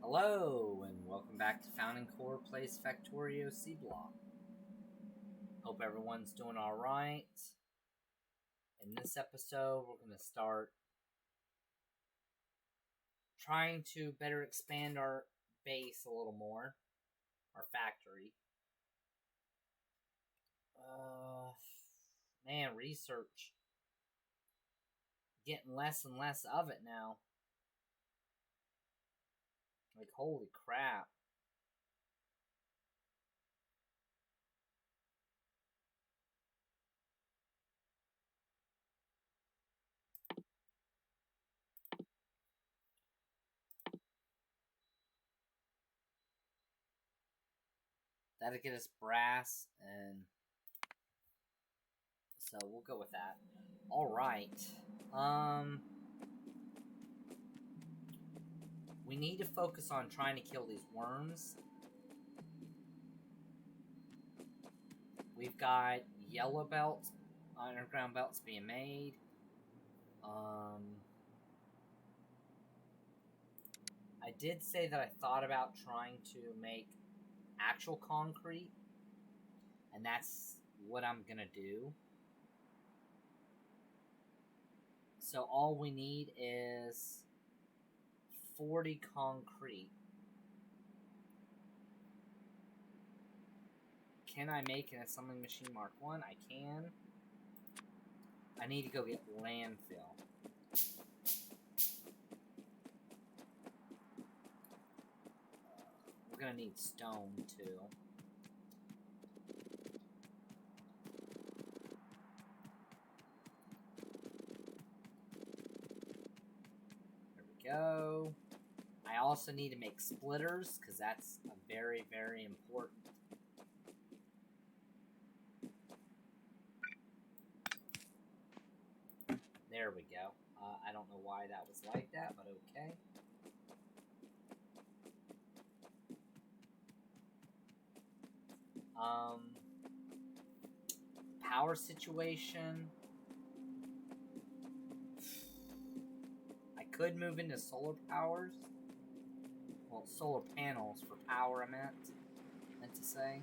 Hello, and welcome back to Founding Core Plays Factorio Seablock. Hope everyone's doing alright. In this episode, we're going to start trying to better expand our base a little more. Our factory. Man, research. Getting less and less of it now. Like, holy crap. That'll get us brass, and so we'll go with that. Alright. We need to focus on trying to kill these worms. We've got yellow belts, underground belts being made. I did say that I thought about trying to make actual concrete, and that's what I'm gonna do. So all we need is 40 concrete. Can I make an assembling machine Mark 1? I can. I need to go get landfill. We're gonna need stone too. There we go. I also need to make splitters, because that's a very, very important. There we go. I don't know why that was like that, but okay. Power situation. I could move into solar powers. Well, solar panels for power, I meant to say.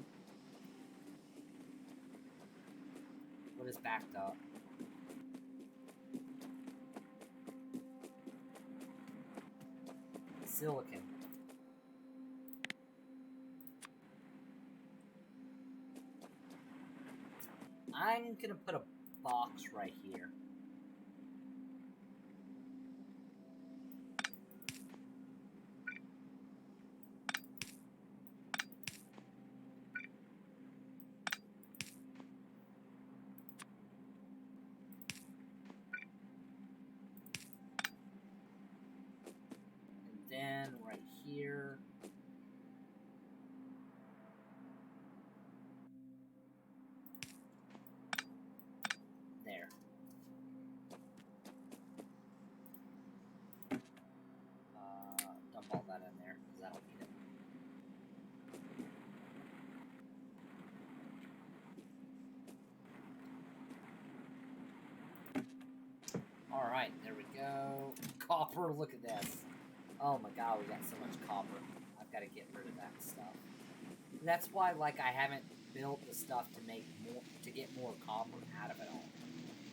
What is backed up? Silicon. I'm gonna put a box right here. And then right here. There. Dump all that in there, because I don't need it. Alright, there we go. Copper, look at this. Oh my god, we got so much copper. I've got to get rid of that stuff. And that's why, like, I haven't built the stuff to make more, to get more copper out of it all.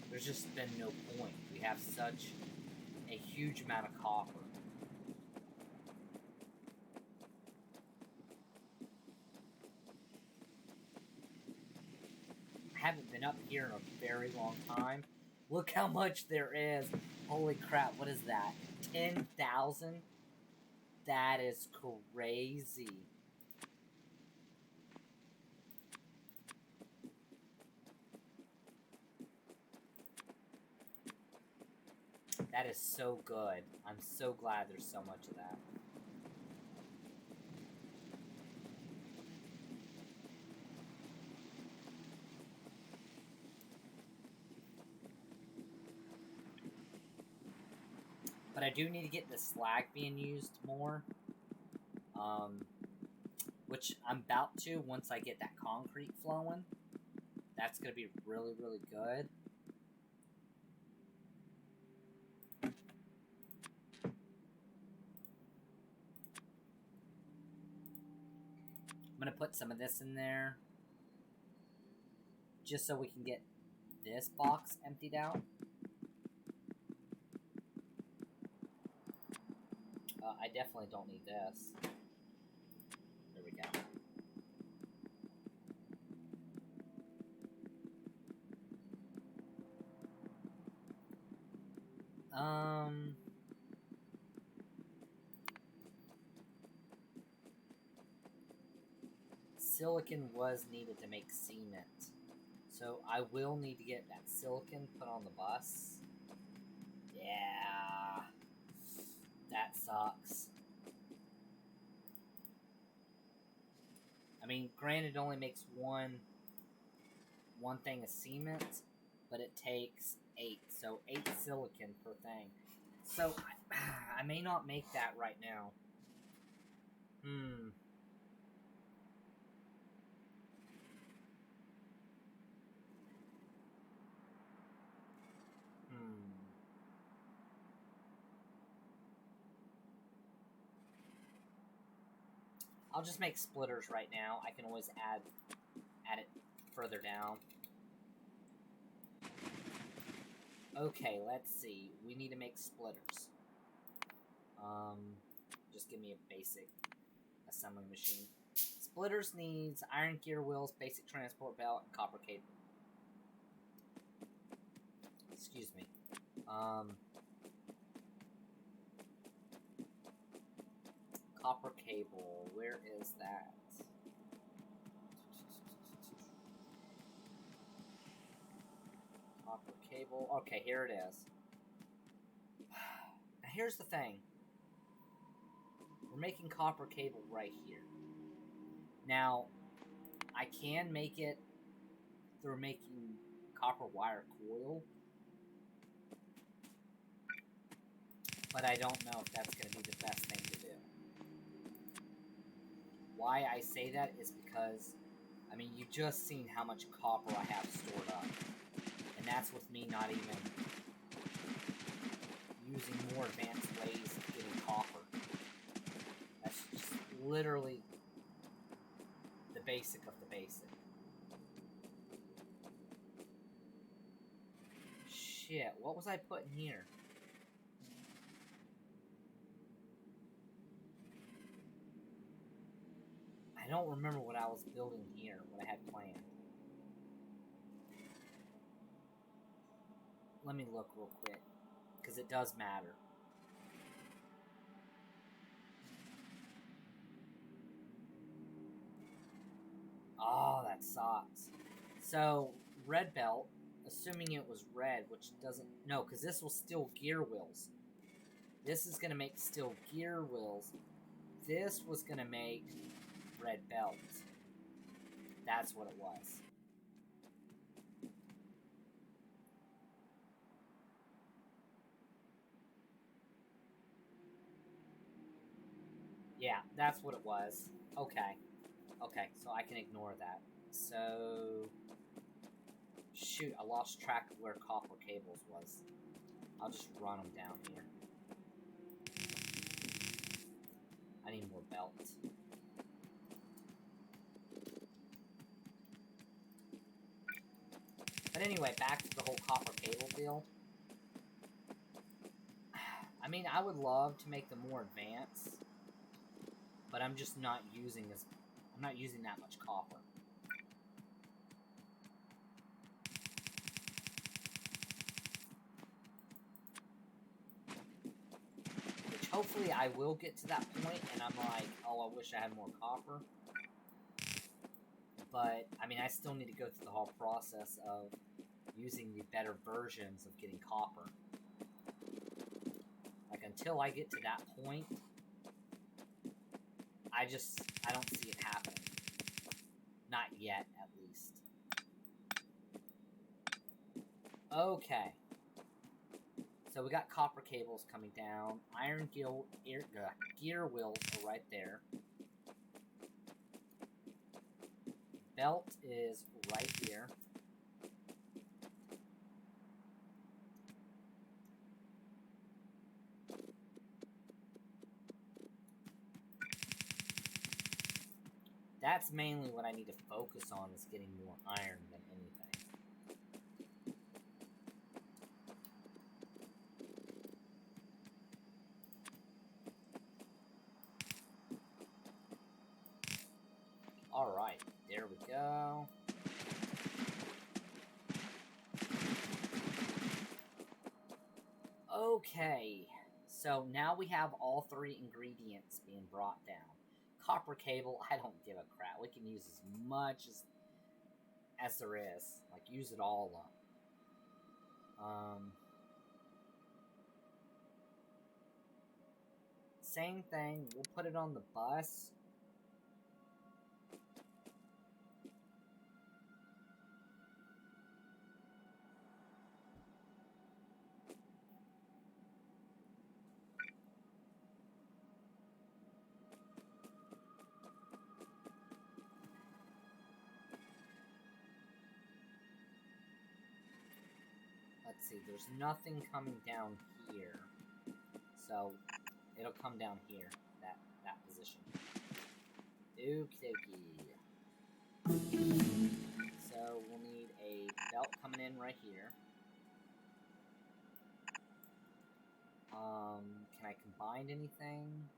There's just been no point. We have such a huge amount of copper. I haven't been up here in a very long time. Look how much there is. Holy crap, what is that? 10,000? That is crazy. That is so good. I'm so glad there's so much of that. But I do need to get the slag being used more. Which I'm about to once I get that concrete flowing. That's going to be really, really good. I'm gonna put some of this in there, just so we can get this box emptied out. I definitely don't need this. There we go. Silicon was needed to make cement. So I will need to get that silicon put on the bus. Yeah. That sucks. I mean, granted, it only makes one thing of cement, but it takes 8. So 8 silicon per thing. So I may not make that right now. I'll just make splitters right now. I can always add it further down. Okay, let's see. We need to make splitters. Just give me a basic assembly machine. Splitters needs iron gear wheels, basic transport belt, and copper cable. Excuse me. Copper cable. Where is that? Copper cable. Okay, here it is. Now here's the thing. We're making copper cable right here. Now, I can make it through making copper wire coil, but I don't know if that's going to be the best thing to do. Why I say that is because, I mean, you just seen how much copper I have stored up. And that's with me not even using more advanced ways of getting copper. That's just literally the basic of the basic. Shit, what was I putting here? I don't remember what I was building here, what I had planned. Let me look real quick, because it does matter. Oh, that sucks. So, red belt, assuming it was red, which doesn't... No, because this will still gear wheels. This is going to make steel gear wheels. This was going to make red belt. That's what it was. Yeah, that's what it was. Okay. Okay, so I can ignore that. So... Shoot, I lost track of where copper cables was. I'll just run them down here. I need more belt. But anyway, back to the whole copper cable deal. I mean, I would love to make them more advanced, but I'm just not using I'm not using that much copper. Which hopefully I will get to that point, and I'm like, oh, I wish I had more copper. But, I mean, I still need to go through the whole process of using the better versions of getting copper. Like, until I get to that point, I don't see it happening. Not yet, at least. Okay. So we got copper cables coming down. Iron gear wheels are right there. Belt is right here. That's mainly what I need to focus on, is getting more iron than anything. Alright, there we go. Okay, so now we have all 3 ingredients being brought down. Copper cable, I don't give a crap. We can use as much as there is. Like, use it all up. Same thing, we'll put it on the bus. Let's see, there's nothing coming down here. So, it'll come down here, that position. Okie dokie. So, we'll need a belt coming in right here. Can I combine anything?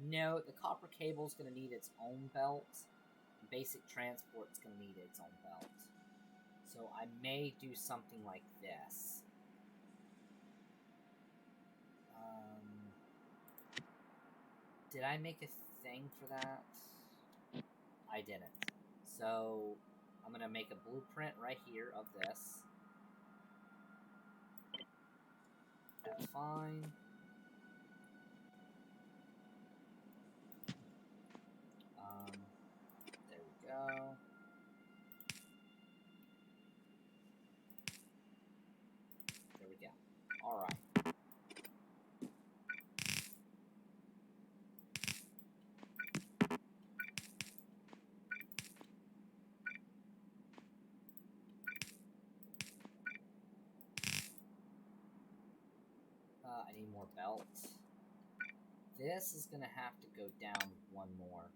No, the copper cable's gonna need its own belt. Basic transport's gonna need its own belt. So I may do something like this. Did I make a thing for that? I didn't. So I'm gonna make a blueprint right here of this. That's fine. There we go. There we go. Alright. I need more belts. This is gonna have to go down one more.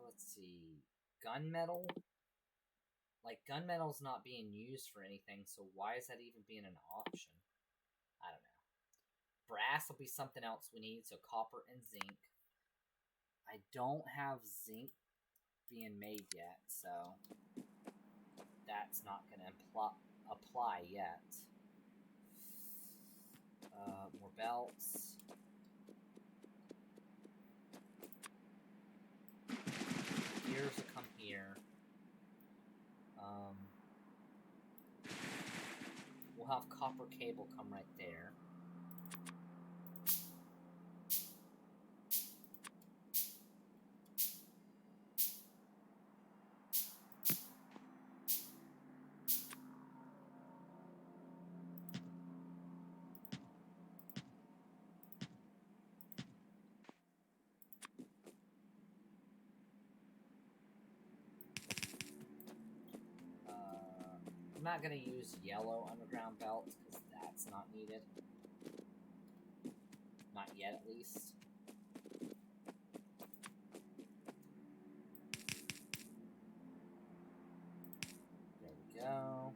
Let's see. Gunmetal? Like, gunmetal's not being used for anything, so why is that even being an option? I don't know. Brass will be something else we need, so copper and zinc. I don't have zinc being made yet, so that's not going to apply yet. More belts. Gears will come here. We'll have copper cable come right there. I'm not going to use yellow underground belts, because that's not needed. Not yet, at least. There we go.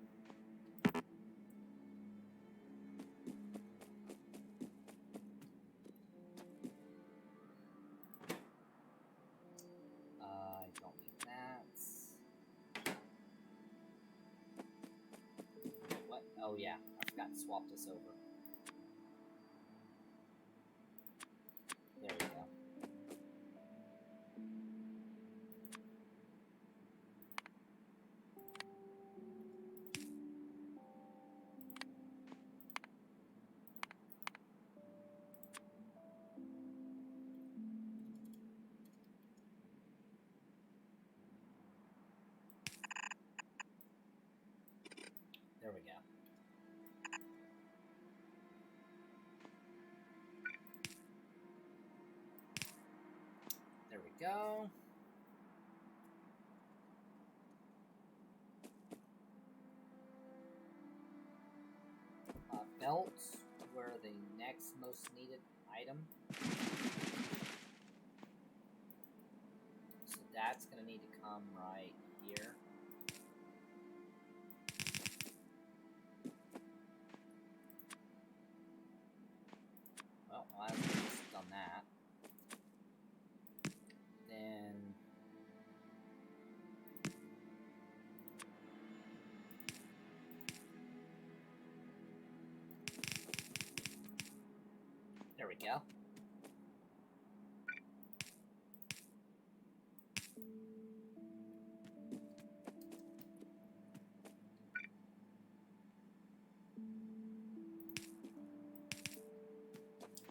I don't need that. What? Oh yeah, I forgot to swap this over. There we go. There we go. There we go. belts were the next most needed item. So that's going to need to come right here. Well, I've just done that. Then... there we go.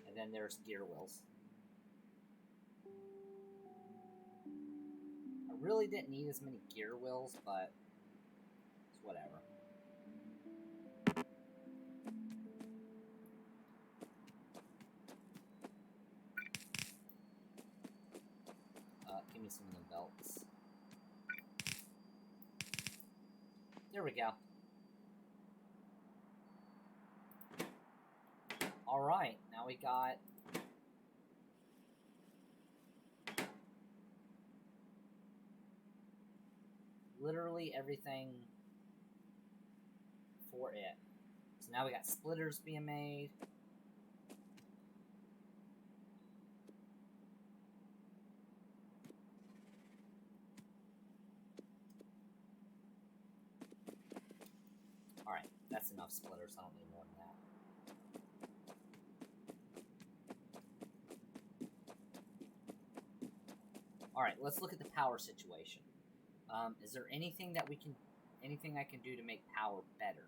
And then there's gear wheels. I really didn't need as many gear wheels, but it's whatever. Give me some of the belts. There we go. Alright, now we got... literally everything for it. So now we got splitters being made. Alright, that's enough splitters. I don't need more than that. Alright, let's look at the power situation. Is there anything that anything I can do to make power better?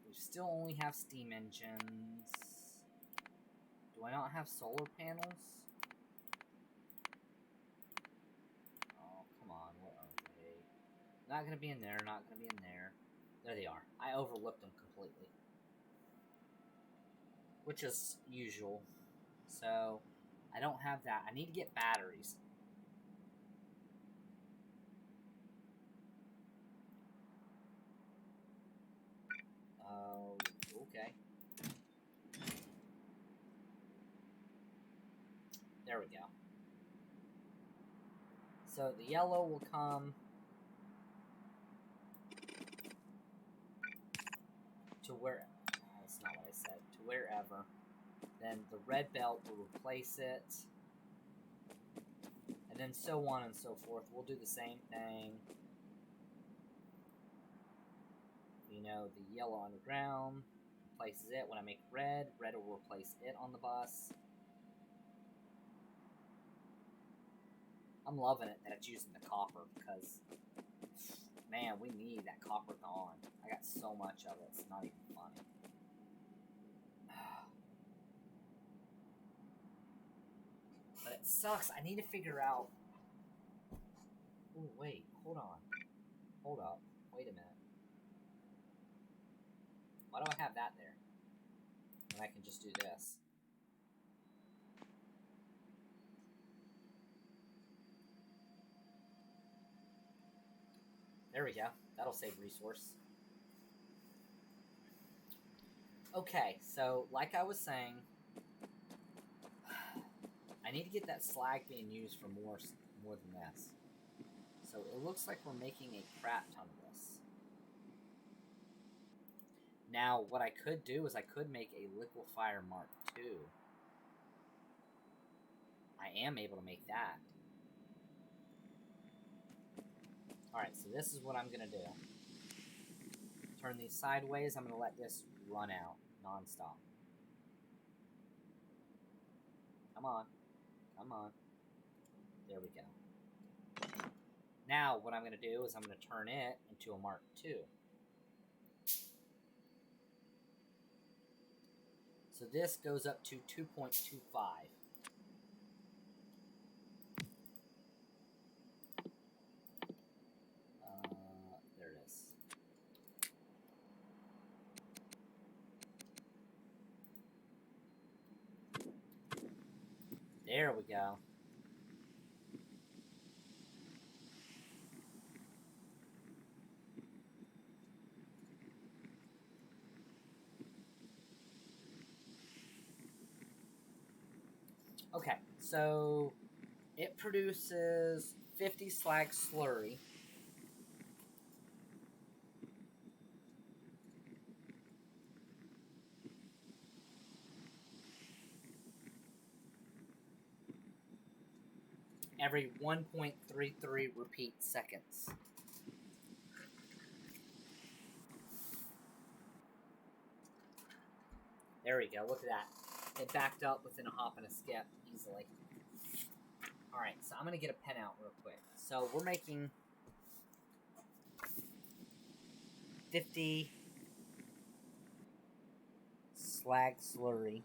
We still only have steam engines. Do I not have solar panels? Oh, come on, where are they? Not gonna be in there, not gonna be in there. There they are. I overlooked them completely. Which is usual. So, I don't have that. I need to get batteries. Oh, okay. There we go. So, the yellow will come to where... that's not what I said. To wherever. Then the red belt will replace it. And then so on and so forth. We'll do the same thing. You know, the yellow underground replaces it. When I make red, red will replace it on the bus. I'm loving it that it's using the copper because, man, we need that copper gone. I got so much of it, it's not even funny. But it sucks. I need to figure out... oh, wait. Hold on. Hold up. Wait a minute. Why do I have that there? When I can just do this. There we go. That'll save resource. Okay, so like I was saying, I need to get that slag being used for more than this. So it looks like we're making a crap ton of this. Now, what I could do is I could make a liquefier Mark II. I am able to make that. Alright, so this is what I'm going to do. Turn these sideways. I'm going to let this run out non-stop. Come on. Come on. There we go. Now, what I'm going to do is I'm going to turn it into a Mark II. So this goes up to 2.25. There it is. There we go. Okay, so it produces 50 slag slurry. Every 1.33 repeat seconds. There we go, look at that. It backed up within a hop and a skip easily. Alright, so I'm going to get a pen out real quick. So we're making 50 slag slurry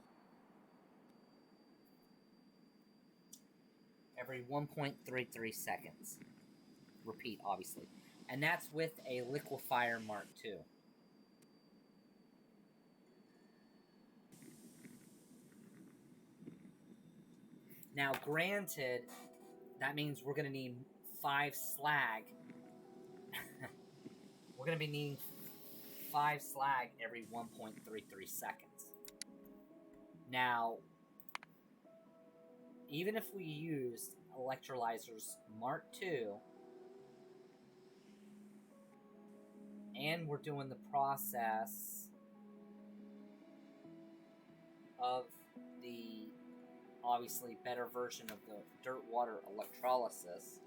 every 1.33 seconds. Repeat, obviously. And that's with a liquefier Mark II. Now, granted, that means we're going to need 5 slag. We're going to be needing 5 slag every 1.33 seconds. Now, even if we used electrolyzers Mark II, and we're doing the process of the obviously better version of the dirt water electrolysis,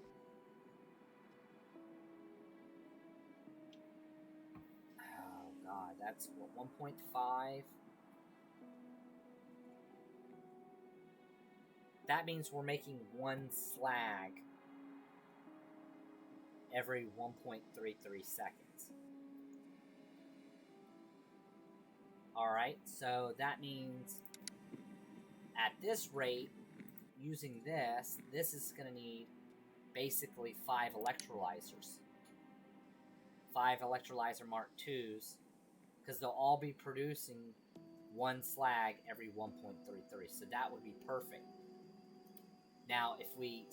oh god, that's what, 1.5? That means we're making 1 slag every 1.33 seconds. Alright, so that means at this rate, using this is going to need basically 5 electrolyzers. 5 electrolyzer Mark IIs, because they'll all be producing 1 slag every 1.33, so that would be perfect. Now, if we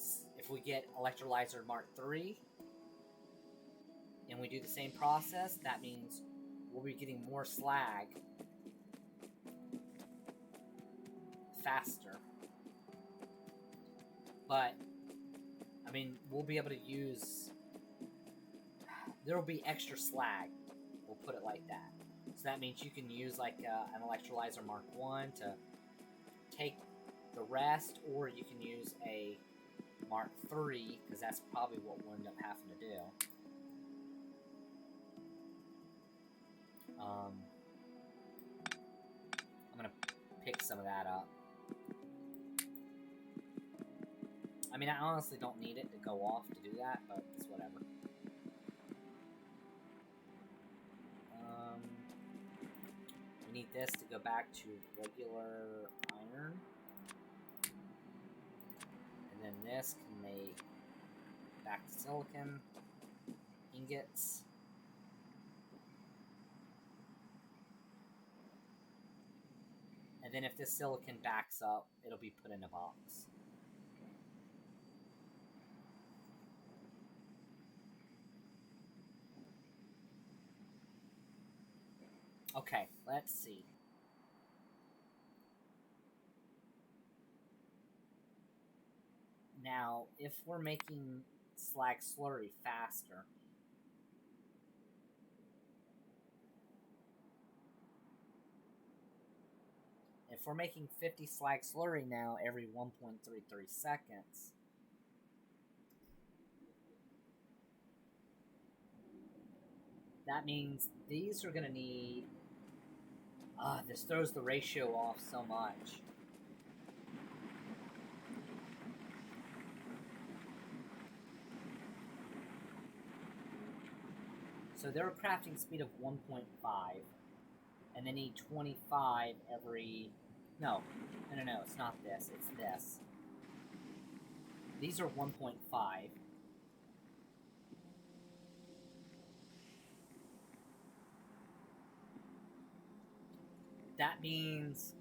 get electrolyzer Mark III, and we do the same process, that means we'll be getting more slag faster. But, I mean, we'll be able to use... There will be extra slag, we'll put it like that. So that means you can use like an electrolyzer Mark I to take the rest, or you can use a Mark III, because that's probably what we'll end up having to do. I'm going to pick some of that up. I mean, I honestly don't need it to go off to do that, but it's whatever. We need this to go back to regular iron. And then this can make back to silicon ingots. And then if this silicon backs up, it'll be put in a box. Okay, let's see. Now, if we're making slag slurry faster, if we're making 50 slag slurry now every 1.33 seconds, that means these are going to need... this throws the ratio off so much. So they're a crafting speed of 1.5, and they need 25 every... No, it's not this, it's this. These are 1.5. That means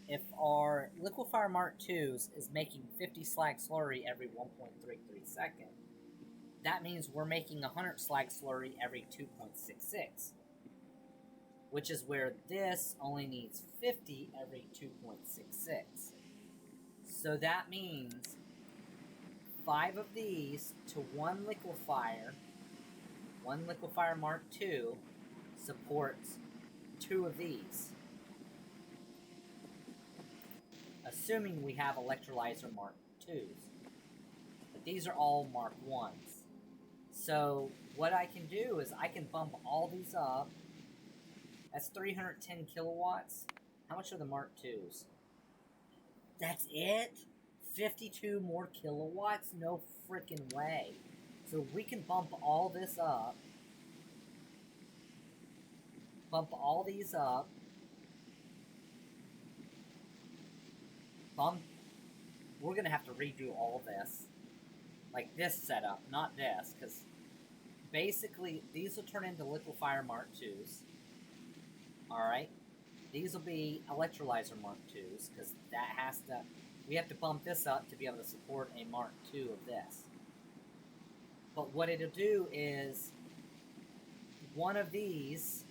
if our liquefier Mark IIs is making 50 slag slurry every 1.33 seconds, that means we're making 100 slag slurry every 2.66. which is where this only needs 50 every 2.66. So that means 5 of these to one liquefier Mark II supports 2 of these. Assuming we have electrolyzer Mark IIs. But these are all Mark I's. So what I can do is I can bump all these up. That's 310 kilowatts. How much are the Mark IIs? That's it? 52 more kilowatts? No freaking way. So we can bump all this up. Bump all these up. We're going to have to redo all this. Like this setup, not this, because basically these will turn into liquefier Mark IIs. Alright? These will be electrolyzer Mark IIs, because that has to... We have to bump this up to be able to support a Mark II of this. But what it'll do is... one of these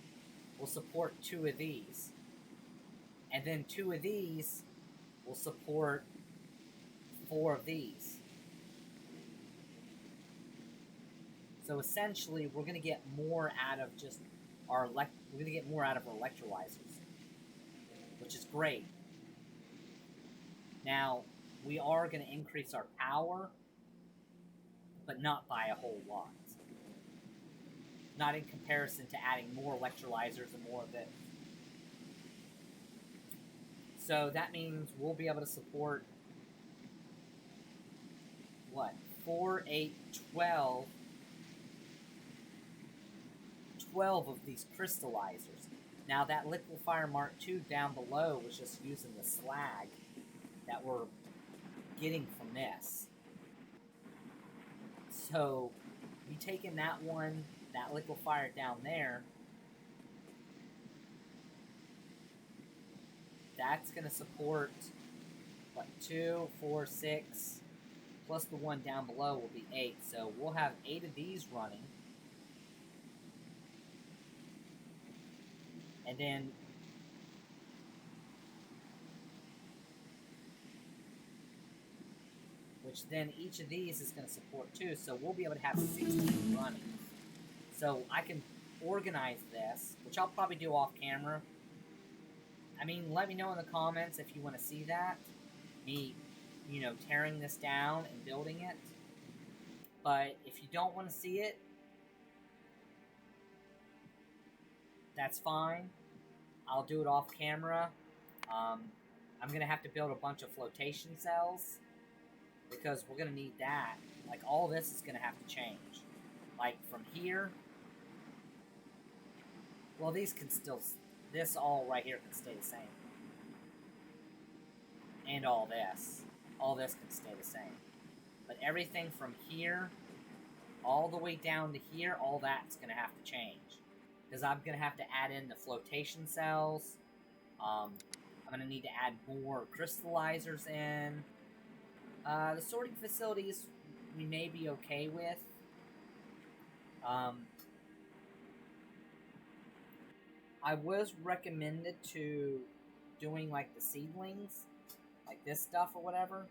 will support 2 of these. And then 2 of these will support 4 of these. So essentially, we're going to get more out of just our we're going to get more out of our electrolyzers, which is great. Now, we are going to increase our power, but not by a whole lot. Not in comparison to adding more electrolyzers and more of it. So that means we'll be able to support, what, 4, 8, 12 of these crystallizers. Now that liquefier Mark II down below was just using the slag that we're getting from this. So, we taking that one, that liquefier down there, that's going to support, what, 2, 4, 6, plus the one down below will be 8. So we'll have 8 of these running. And then which then each of these is going to support 2, so we'll be able to have 16 running. So I can organize this, which I'll probably do off camera. I mean, let me know in the comments if you want to see that. Me, you know, tearing this down and building it. But if you don't want to see it, that's fine. I'll do it off camera. I'm going to have to build a bunch of flotation cells, because we're going to need that. Like, all this is going to have to change. Like, from here... Well, these can still... This all right here can stay the same. And all this. All this can stay the same. But everything from here, all the way down to here, all that's going to have to change. Because I'm going to have to add in the flotation cells. I'm going to need to add more crystallizers in. The sorting facilities we may be okay with. I was recommended to doing like the seedlings, like this stuff or whatever,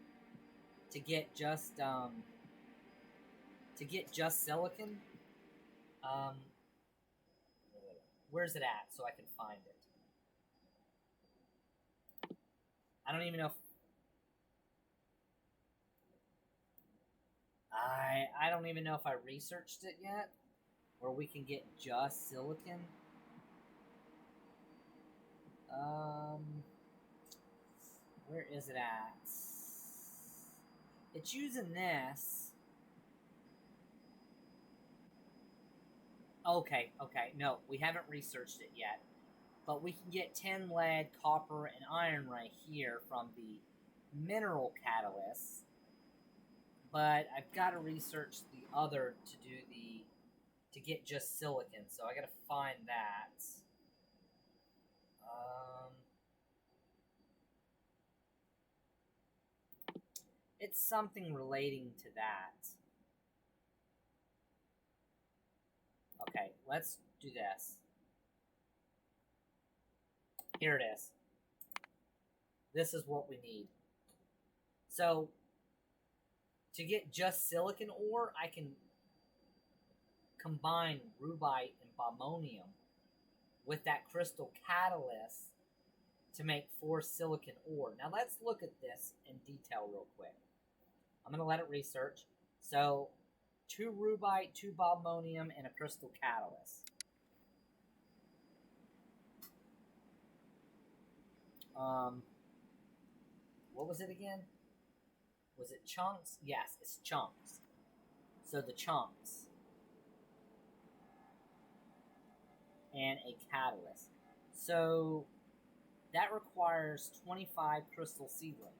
to get just silicon. Where's it at so I can find it? I don't even know if I don't even know if I researched it yet, where we can get just silicon. Where is it at? It's using this. Okay, no, we haven't researched it yet. But we can get tin, lead, copper, and iron right here from the mineral catalysts. But I've got to research the other to get just silicon, so I gotta find that. It's something relating to that. Okay, let's do this. Here it is. This is what we need. So, to get just silicon ore, I can combine rubite and bombonium with that crystal catalyst to make 4 silicon ore. Now let's look at this in detail real quick. I'm going to let it research. So, 2 rubite, 2 bombonium, and a crystal catalyst. What was it again? Was it chunks? Yes, it's chunks. So the chunks. And a catalyst. So that requires 25 crystal seedling.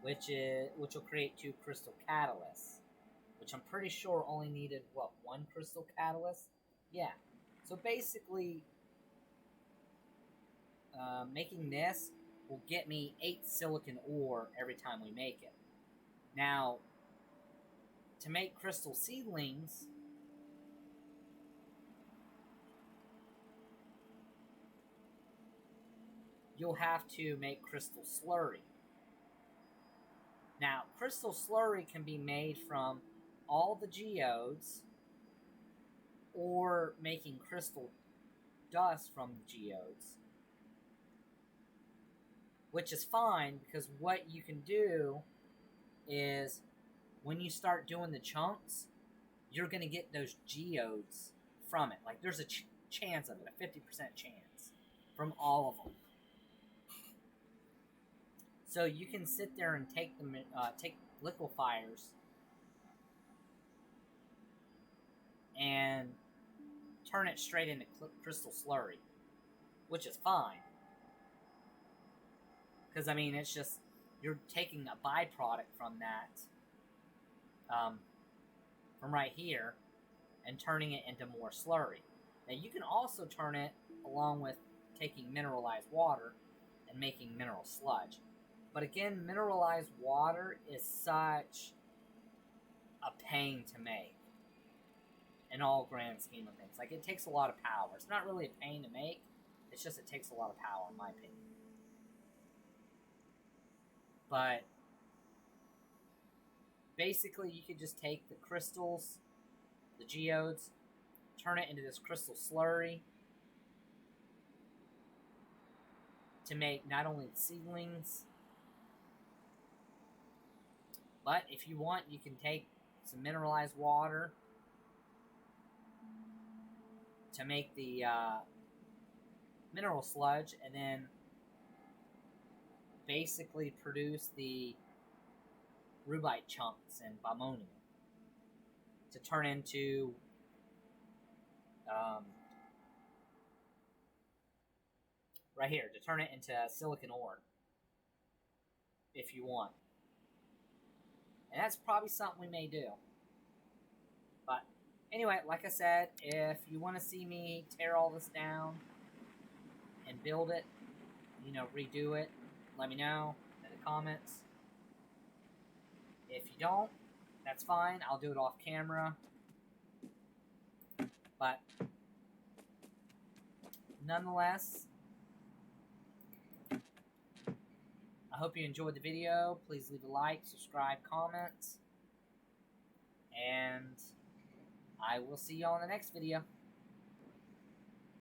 Which will create 2 crystal catalysts. Which I'm pretty sure only needed, what, 1 crystal catalyst? Yeah. So basically, making this will get me 8 silicon ore every time we make it. Now, to make crystal seedlings, you'll have to make crystal slurry. Now, crystal slurry can be made from all the geodes or making crystal dust from the geodes. Which is fine, because what you can do is when you start doing the chunks, you're going to get those geodes from it. Like, there's a chance of it, a 50% chance from all of them. So you can sit there and take them, take liquefiers and turn it straight into crystal slurry, which is fine. Because, I mean, it's just, you're taking a byproduct from that, from right here, and turning it into more slurry. Now, you can also turn it along with taking mineralized water and making mineral sludge. But again, mineralized water is such a pain to make in all grand scheme of things. Like, it takes a lot of power. It's not really a pain to make, it's just it takes a lot of power, in my opinion. But basically, you could just take the crystals, the geodes, turn it into this crystal slurry to make not only the seedlings, but if you want, you can take some mineralized water to make the mineral sludge, and then basically produce the rubite chunks and bombonium to turn into right here, to turn it into silicon ore if you want. And that's probably something we may do. But anyway, like I said, if you want to see me tear all this down and build it, you know, redo it, let me know in the comments. If you don't, that's fine. I'll do it off camera. But nonetheless, I hope you enjoyed the video. Please leave a like, subscribe, comment. And I will see you all in the next video.